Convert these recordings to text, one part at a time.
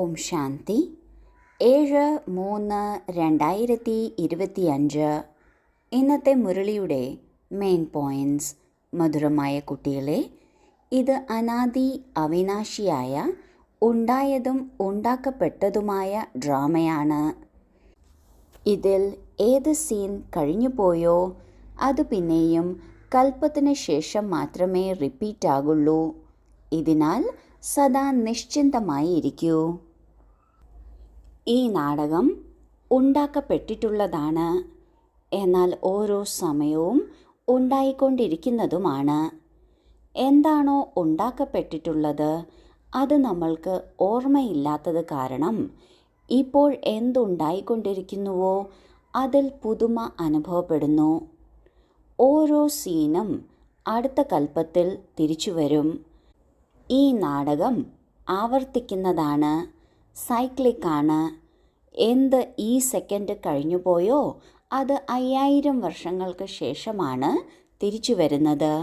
ഓം ശാന്തി 7/3/2025. ഇന്നത്തെ മുരളിയുടെ main points. മധുരമായ കുട്ടികളെ, ഇത് അനാദി അവിനാശിയായ ഉണ്ടായതും ഉണ്ടാക്കപ്പെട്ടതുമായ ഡ്രാമയാണ്. ഇതിൽ ഏത് സീൻ കഴിഞ്ഞുപോയോ അത് പിന്നെയും കൽപ്പത്തിന് ശേഷം മാത്രമേ റിപ്പീറ്റ് ആകുള്ളൂ. ഇതിനാൽ സദാ നിശ്ചിന്തമായി ഇരിക്കൂ. ഈ നാടകം ഉണ്ടാക്കപ്പെട്ടിട്ടുള്ളതാണ്, എന്നാൽ ഓരോ സമയവും ഉണ്ടായിക്കൊണ്ടിരിക്കുന്നതുമാണ്. എന്താണോ ഉണ്ടാക്കപ്പെട്ടിട്ടുള്ളത് അത് നമ്മൾക്ക് ഓർമ്മയില്ലാത്തത് കാരണം ഇപ്പോൾ എന്തുണ്ടായിക്കൊണ്ടിരിക്കുന്നുവോ അതിൽ പുതുമ അനുഭവപ്പെടുന്നു. ഓരോ സീനും അടുത്ത കൽപ്പത്തിൽ തിരിച്ചു വരും. ഈ നാടകം ആവർത്തിക്കുന്നതാണ്, സൈക്ലിക്കാണ്. എന്ത് ഈ സെക്കൻഡ് കഴിഞ്ഞുപോയോ അത് 5000 വർഷങ്ങൾക്ക് ശേഷമാണ് തിരിച്ചു വരുന്നത്.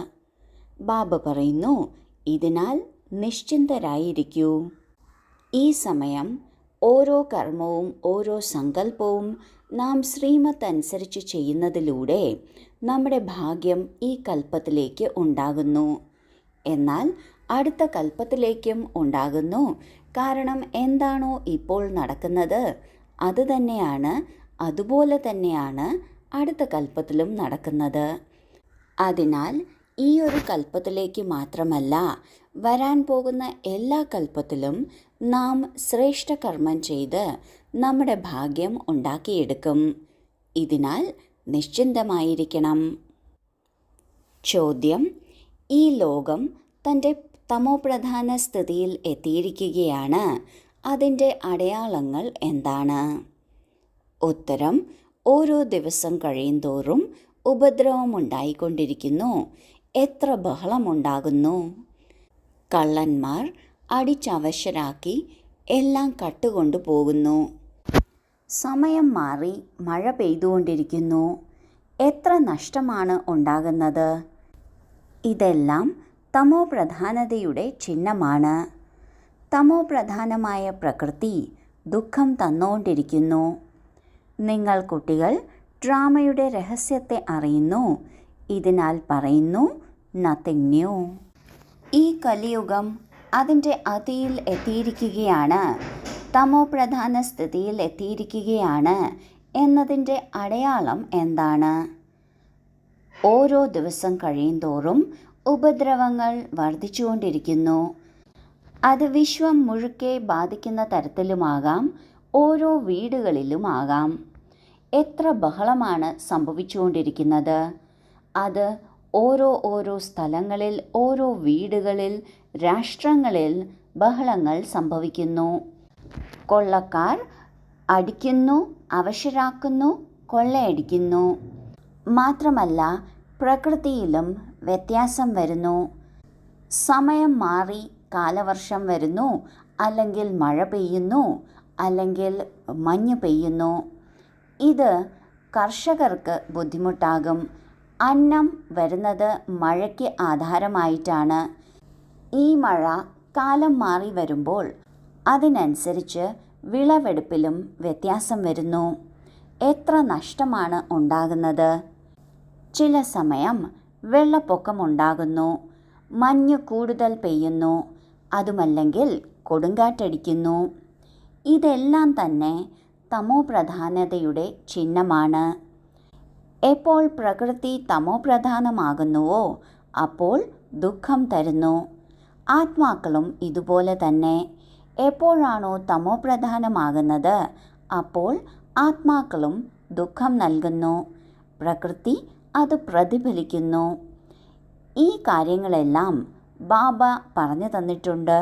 ബാബ പറയുന്നു, ഇതിനാൽ നിശ്ചിന്തരായിരിക്കൂ. ഈ സമയം ഓരോ കർമ്മവും ഓരോ സങ്കല്പവും നാം ശ്രീമത്ത് അനുസരിച്ച് ചെയ്യുന്നതിലൂടെ നമ്മുടെ ഭാഗ്യം ഈ കൽപ്പത്തിലേക്ക് ഉണ്ടാകുന്നു. എന്നാൽ അടുത്ത കൽപ്പത്തിലേക്കും ഉണ്ടാകുന്നു. കാരണം എന്താണോ ഇപ്പോൾ നടക്കുന്നത് അതുപോലെ തന്നെയാണ് അടുത്ത കൽപ്പത്തിലും നടക്കുന്നത്. അതിനാൽ ഈ ഒരു കൽപ്പത്തിലേക്ക് മാത്രമല്ല, വരാൻ പോകുന്ന എല്ലാ കൽപ്പത്തിലും നാം ശ്രേഷ്ഠ കർമ്മം ചെയ്ത് നമ്മുടെ ഭാഗ്യം ഉണ്ടാക്കിയെടുക്കും. ഇതിനാൽ നിശ്ചിന്തമായിരിക്കണം. ചോദ്യം: ഈ ലോകം തൻ്റെ തമോപ്രധാന സ്ഥിതിയിൽ എത്തിയിരിക്കുകയാണ്. അതിൻ്റെ അടയാളങ്ങൾ എന്താണ്? ഉത്തരം: ഓരോ ദിവസം കഴിയുന്തോറും ഉപദ്രവമുണ്ടായിക്കൊണ്ടിരിക്കുന്നു. എത്ര ബഹളമുണ്ടാകുന്നു! കള്ളന്മാർ അടിച്ചവശരാക്കി എല്ലാം കട്ടുകൊണ്ടു പോകുന്നു. സമയം മാറി മഴ പെയ്തുകൊണ്ടിരിക്കുന്നു. എത്ര നഷ്ടമാണ് ഉണ്ടാകുന്നത്! ഇതെല്ലാം തമോപ്രധാനതയുടെ ചിഹ്നമാണ്. തമോപ്രധാനമായ പ്രകൃതി ദുഃഖം തന്നുകൊണ്ടിരിക്കുന്നു. നിങ്ങൾ കുട്ടികൾ ഡ്രാമയുടെ രഹസ്യത്തെ അറിയുന്നു. ഇതിനാൽ പറയുന്നു, നത്തിങ് ന്യൂ. ഈ കലിയുഗം അതിൻ്റെ അതിയിൽ എത്തിയിരിക്കുകയാണ്, തമോപ്രധാന സ്ഥിതിയിൽ എത്തിയിരിക്കുകയാണ് എന്നതിൻ്റെ അടയാളം എന്താണ്? ഓരോ ദിവസം കഴിയുന്തോറും ഉപദ്രവങ്ങൾ വർദ്ധിച്ചുകൊണ്ടിരിക്കുന്നു. അത് വിശ്വം മുഴുക്കെ ബാധിക്കുന്ന തരത്തിലുമാകാം, ഓരോ വീടുകളിലുമാകാം. എത്ര ബഹളമാണ് സംഭവിച്ചുകൊണ്ടിരിക്കുന്നത്! അത് ഓരോ സ്ഥലങ്ങളിൽ, ഓരോ വീടുകളിൽ, രാഷ്ട്രങ്ങളിൽ ബഹളങ്ങൾ സംഭവിക്കുന്നു. കൊള്ളക്കാർ അടിക്കുന്നു, അവശരാക്കുന്നു, കൊള്ളയടിക്കുന്നു. മാത്രമല്ല പ്രകൃതിയിലും വ്യത്യാസം വരുന്നു. സമയം മാറി കാലവർഷം വരുന്നു, അല്ലെങ്കിൽ മഴ പെയ്യുന്നു, അല്ലെങ്കിൽ മഞ്ഞ് പെയ്യുന്നു. ഇത് കർഷകർക്ക് ബുദ്ധിമുട്ടാകും. അന്നം വരുന്നത് മഴയ്ക്ക് ആധാരമായിട്ടാണ്. ഈ മഴ കാലം മാറി വരുമ്പോൾ അതിനനുസരിച്ച് വിളവെടുപ്പിലും വ്യത്യാസം വരുന്നു. എത്ര നഷ്ടമാണ് ഉണ്ടാകുന്നത്! ചില സമയം വെള്ളപ്പൊക്കമുണ്ടാകുന്നു, മഞ്ഞ് കൂടുതൽ പെയ്യുന്നു, അതുമല്ലെങ്കിൽ കൊടുങ്കാറ്റടിക്കുന്നു. ഇതെല്ലാം തന്നെ തമോപ്രധാനതയുടെ ചിഹ്നമാണ്. എപ്പോൾ പ്രകൃതി തമോപ്രധാനമാകുന്നുവോ അപ്പോൾ ദുഃഖം തരുന്നു. ആത്മാക്കളും ഇതുപോലെ തന്നെ. എപ്പോഴാണോ തമോപ്രധാനമാകുന്നത് അപ്പോൾ ആത്മാക്കളും ദുഃഖം നൽകുന്നു. പ്രകൃതി അത് പ്രതിഫലിക്കുന്നു. ഈ കാര്യങ്ങളെല്ലാം ബാബ പറഞ്ഞു തന്നിട്ടുണ്ട്,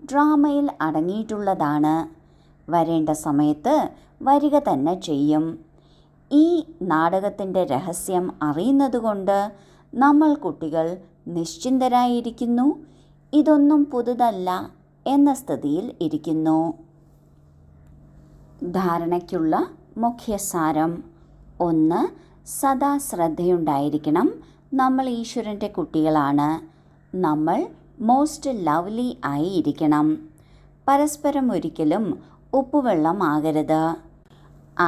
ഡ്രാമയിൽ അടങ്ങിയിട്ടുള്ളതാണ്. വരേണ്ട സമയത്ത് വരിക തന്നെ ചെയ്യും. ഈ നാടകത്തിൻ്റെ രഹസ്യം അറിയുന്നതുകൊണ്ട് നമ്മൾ കുട്ടികൾ നിശ്ചിന്തരായിരിക്കുന്നു. ഇതൊന്നും പുതുതല്ല എന്ന സ്ഥിതിയിൽ ഇരിക്കുന്നു. ധാരണയ്ക്കുള്ള മുഖ്യസാരം: 1. സദാ ശ്രദ്ധയുണ്ടായിരിക്കണം. നമ്മൾ ഈശ്വരൻ്റെ കുട്ടികളാണ്. നമ്മൾ മോസ്റ്റ് ലവ്ലി ആയി ഇരിക്കണം. പരസ്പരം ഒരിക്കലും ഉപ്പുവെള്ളമാകരുത്.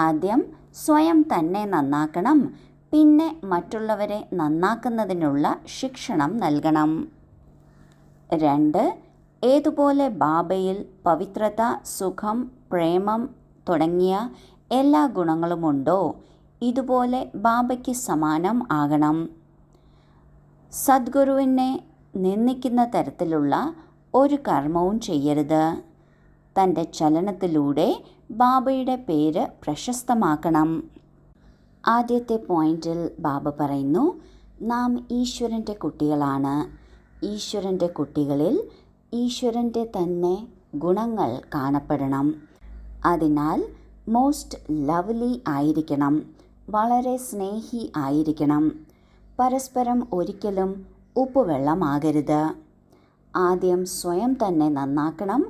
ആദ്യം സ്വയം തന്നെ നന്നാക്കണം, പിന്നെ മറ്റുള്ളവരെ നന്നാക്കുന്നതിനുള്ള ശിക്ഷണം നൽകണം. 2. ഏതുപോലെ ബാബയിൽ പവിത്രത, സുഖം, പ്രേമം തുടങ്ങിയ എല്ലാ ഗുണങ്ങളുമുണ്ടോ, ഇതുപോലെ ബാബയ്ക്ക് സമാനം ആകണം. സദ്ഗുരുവിനെ നിന്ദിക്കുന്ന തരത്തിലുള്ള ഒരു കർമ്മവും ചെയ്യരുത്. തൻ്റെ ചലനത്തിലൂടെ ബാബയുടെ പേര് പ്രശസ്തമാക്കണം. ആദ്യത്തെ പോയിന്റിൽ ബാബ പറയുന്നു, നാം ഈശ്വരൻ്റെ കുട്ടികളാണ്. ഈശ്വരൻ്റെ കുട്ടികളിൽ ഈശ്വരൻ്റെ തന്നെ ഗുണങ്ങൾ കാണപ്പെടണം. അതിനാൽ മോസ്റ്റ് ലവ്ലി ആയിരിക്കണം, വളരെ സ്നേഹി ആയിരിക്കണം. പരസ്പരം ഒരിക്കലും ഉപ്പുവെള്ളമാകരുത്. ആദ്യം സ്വയം തന്നെ നന്നാക്കണം,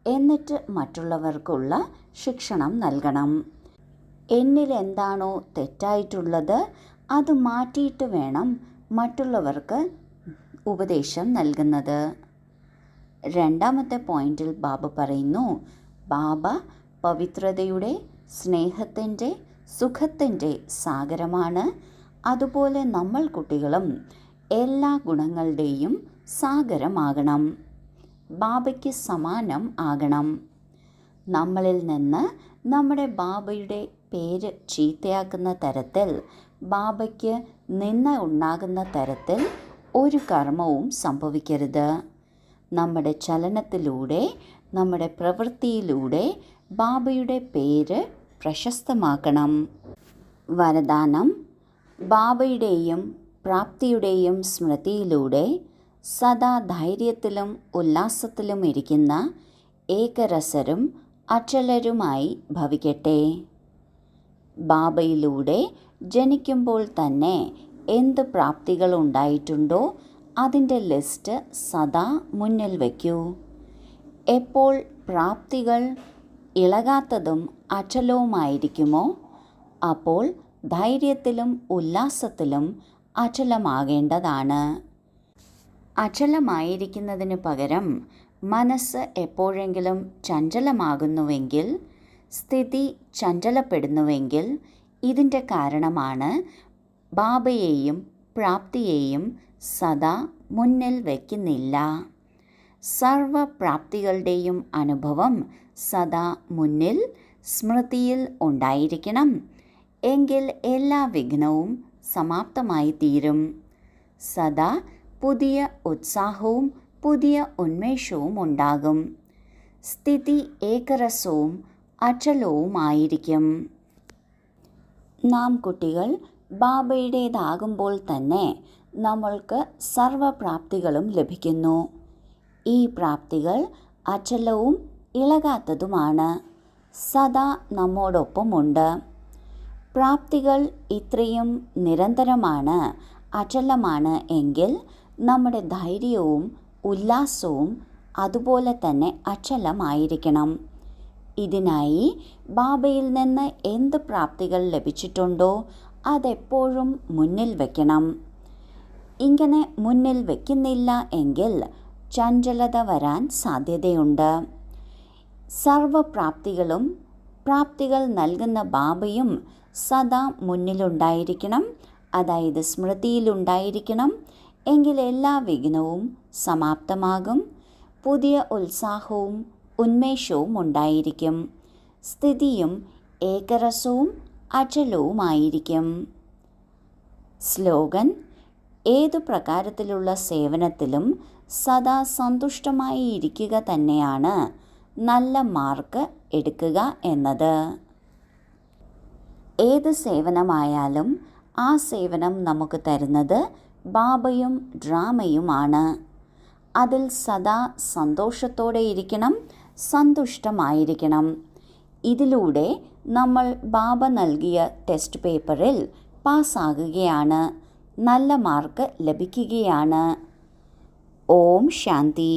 എന്നിട്ട് മറ്റുള്ളവർക്കുള്ള ശിക്ഷണം നൽകണം. എന്നിൽ എന്താണോ തെറ്റായിട്ടുള്ളത് അത് മാറ്റിയിട്ട് വേണം മറ്റുള്ളവർക്ക് ഉപദേശം നൽകുന്നത്. രണ്ടാമത്തെ പോയിന്റിൽ ബാബ പറയുന്നു, ബാബ പവിത്രതയുടെ, സ്നേഹത്തിൻ്റെ, സുഖത്തിൻ്റെ സാഗരമാണ്. അതുപോലെ നമ്മൾ കുട്ടികളും എല്ലാ ഗുണങ്ങളുടെയും സാഗരമാകണം, ബാബയ്ക്ക് സമാനം ആകണം. നമ്മളിൽ നിന്ന് നമ്മുടെ ബാബയുടെ പേര് ചീത്തയാക്കുന്ന തരത്തിൽ, ബാബയ്ക്ക് നിന്ന ഉണ്ടാകുന്ന തരത്തിൽ ഒരു കർമ്മവും സംഭവിക്കരുത്. നമ്മുടെ ചലനത്തിലൂടെ, നമ്മുടെ പ്രവൃത്തിയിലൂടെ ബാബയുടെ പേര് പ്രശസ്തമാക്കണം. വരദാനം: ബാബയുടെയും പ്രാപ്തിയുടെയും സ്മൃതിയിലൂടെ സദാ ധൈര്യത്തിലും ഉല്ലാസത്തിലും ഇരിക്കുന്ന ഏകരസരും അചലരുമായി ഭവിക്കട്ടെ. ബാബയിലൂടെ ജനിക്കുമ്പോൾ തന്നെ എന്ത് പ്രാപ്തികൾ ഉണ്ടായിട്ടുണ്ടോ അതിൻ്റെ ലിസ്റ്റ് സദാ മുന്നിൽ വയ്ക്കൂ. എപ്പോൾ പ്രാപ്തികൾ ഇളകാത്തതും അചലവുമായിരിക്കുമോ അപ്പോൾ ധൈര്യത്തിലും ഉല്ലാസത്തിലും അചലമാകേണ്ടതാണ്. അചലമായിരിക്കുന്നതിന് പകരം മനസ്സ് എപ്പോഴെങ്കിലും ചഞ്ചലമാകുന്നുവെങ്കിൽ, സ്ഥിതി ചഞ്ചലപ്പെടുന്നുവെങ്കിൽ, ഇതിൻ്റെ കാരണമാണ് ബാബയെയും പ്രാപ്തിയെയും സദാ മുന്നിൽ വയ്ക്കുന്നില്ല. സർവപ്രാപ്തികളുടെയും അനുഭവം സദാ മുന്നിൽ സ്മൃതിയിൽ ഉണ്ടായിരിക്കണം. എങ്കിൽ എല്ലാ വിഘ്നവും സമാപ്തമായി തീരും. സദാ പുതിയ ഉത്സാഹവും പുതിയ ഉന്മേഷവും ഉണ്ടാകും. സ്ഥിതി ഏകരസവും അചലവുമായിരിക്കും. നാം കുട്ടികൾ ബാബയുടേതാകുമ്പോൾ തന്നെ നമ്മൾക്ക് സർവപ്രാപ്തികളും ലഭിക്കുന്നു. ഈ പ്രാപ്തികൾ അചലവും ഇളകാത്തതുമാണ്, സദാ നമ്മോടൊപ്പമുണ്ട്. പ്രാപ്തികൾ ഇത്രയും നിരന്തരമാണ്, അചലമാണ് എങ്കിൽ നമ്മുടെ ധൈര്യവും ഉല്ലാസവും അതുപോലെ തന്നെ അചലമായിരിക്കണം. ഇതിനായി ബാബയിൽ നിന്ന് എന്ത് പ്രാപ്തികൾ ലഭിച്ചിട്ടുണ്ടോ അതെപ്പോഴും മുന്നിൽ വയ്ക്കണം. ഇങ്ങനെ മുന്നിൽ വയ്ക്കുന്നില്ല എങ്കിൽ ചഞ്ചലത വരാൻ സാധ്യതയുണ്ട്. സർവപ്രാപ്തികളും പ്രാപ്തികൾ നൽകുന്ന ബാബയും സദാ മുന്നിലുണ്ടായിരിക്കണം, അതായത് സ്മൃതിയിലുണ്ടായിരിക്കണം. എങ്കിൽ എല്ലാ വിഘ്നവും സമാപ്തമാകും. പുതിയ ഉത്സാഹവും ഉന്മേഷവും ഉണ്ടായിരിക്കും. സ്ഥിതിയും ഏകരസവും അചലവുമായിരിക്കും. സ്ലോഗൻ: ഏതു പ്രകാരത്തിലുള്ള സേവനത്തിലും സദാ സന്തുഷ്ടമായി ഇരിക്കുക തന്നെയാണ് നല്ല മാർക്ക് എടുക്കുക എന്നത്. ഏത് സേവനമായാലും ആ സേവനം നമുക്ക് തരുന്നത് ബാബയും ഡ്രാമയുമാണ്. അതിൽ സദാ സന്തോഷത്തോടെ ഇരിക്കണം, സന്തുഷ്ടമായിരിക്കണം. ഇതിലൂടെ നമ്മൾ ബാബ നൽകിയ ടെസ്റ്റ് പേപ്പറിൽ പാസ്സാകുകയാണ്, നല്ല മാർക്ക് ലഭിക്കുകയാണ്. ഓം ശാന്തി.